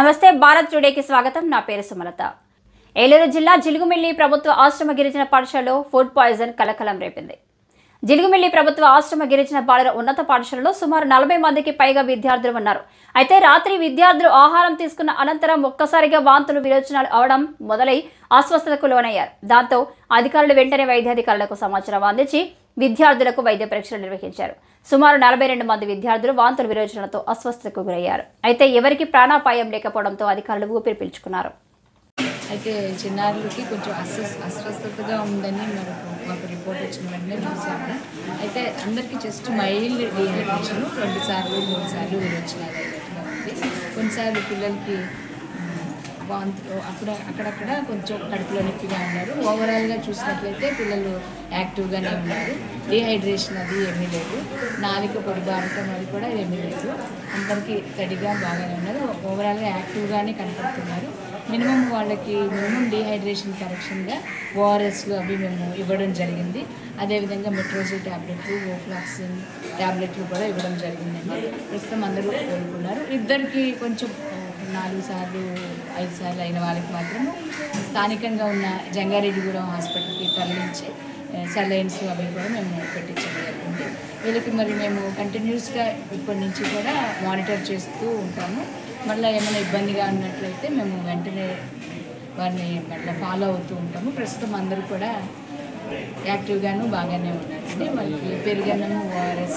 నమస్తే భారత్ టుడేకి స్వాగతం. నా పేరు సుమలత. ఏలూరు జిల్లా జిలుగుమిల్లి ప్రభుత్వ ఆశ్రమ గిరిజన పాఠశాలలో ఫుడ్ పాయిజన్ కలకలం రేపింది. జిలుగుమిల్లి ప్రభుత్వ ఆశ్రమ గిరిజన బాలుర ఉన్నత పాఠశాలలో సుమారు 40 మందికి పైగా విద్యార్థులు ఉన్నారు. అయితే రాత్రి విద్యార్థులు ఆహారం తీసుకున్న అనంతరం ఒక్కసారిగా వాంతులు విరోచనాలు అవడం మొదలై అస్వస్థతకు లోనయ్యారు. దాంతో అధికారులు వెంటనే వైద్యాధికారులకు సమాచారం అందించి విద్యార్థులకు వైద్య పరీక్షలు నిర్వహించారు. సుమారు 42 మంది విద్యార్థులు వాంతుల విరోచనలతో అస్వస్థతకు గురయ్యారు. అయితే ఎవరికి ప్రాణాపాయం లేకపోవడంతో అధికారులు ఊపిరి పీల్చుకున్నారు. అయితే చిన్నారులకి కొంచెం అస్వస్థతగా ఉందని మాకు రిపోర్ట్ వచ్చిన వెంటనే చూసాము. అయితే అందరికీ జస్ట్ మైల్డ్ డీహైడ్రేషన్ 2 సార్లు 3 సార్లు విరోచనాలు అయినట్టుగా ఉంది. కొన్నిసార్లు పిల్లలకి వాంతులు అక్కడక్కడ కొంచెం కడుపులో నొప్పిగా ఉన్నారు. ఓవరాల్గా చూసినట్లయితే పిల్లలు యాక్టివ్గానే ఉన్నారు. డీహైడ్రేషన్ అది ఏమీ లేదు. నాలుక పొడి బారటం అది కూడా ఏమీ లేదు. అందరికీ తడిగా బాగానే ఉన్నారు. ఓవరాల్గా యాక్టివ్గానే కనపడుతున్నారు. వాళ్ళకి మినిమం డీహైడ్రేషన్ కరెక్షన్గా ఓఆర్ఎస్లు అవి మేము ఇవ్వడం జరిగింది. అదేవిధంగా మెట్రోజిల్ ట్యాబ్లెట్లు, ఓఫ్లాక్సిన్ ట్యాబ్లెట్లు కూడా ఇవ్వడం జరిగిందండి. ప్రస్తుతం అందరూ కోలుకున్నారు. ఇద్దరికి కొంచెం 4 సార్లు 5 సార్లు అయిన వాళ్ళకి మాత్రము స్థానికంగా ఉన్న జంగారెడ్డిగూడెం హాస్పిటల్కి తరలించి సెలైన్స్ అవి కూడా మేము పెట్టించడం జరిగింది. వీళ్ళకి మేము కంటిన్యూస్గా ఇప్పటి నుంచి కూడా మానిటర్ చేస్తూ ఉంటాము. మళ్ళీ ఏమైనా ఇబ్బందిగా ఉన్నట్లయితే మేము వెంటనే వారిని మళ్ళీ ఫాలో అవుతూ ఉంటాము. ప్రస్తుతం అందరూ కూడా యాక్టివ్గాను బాగానే ఉన్నారండి. మనకి పెరుగన్నము, ఓఆర్ఎస్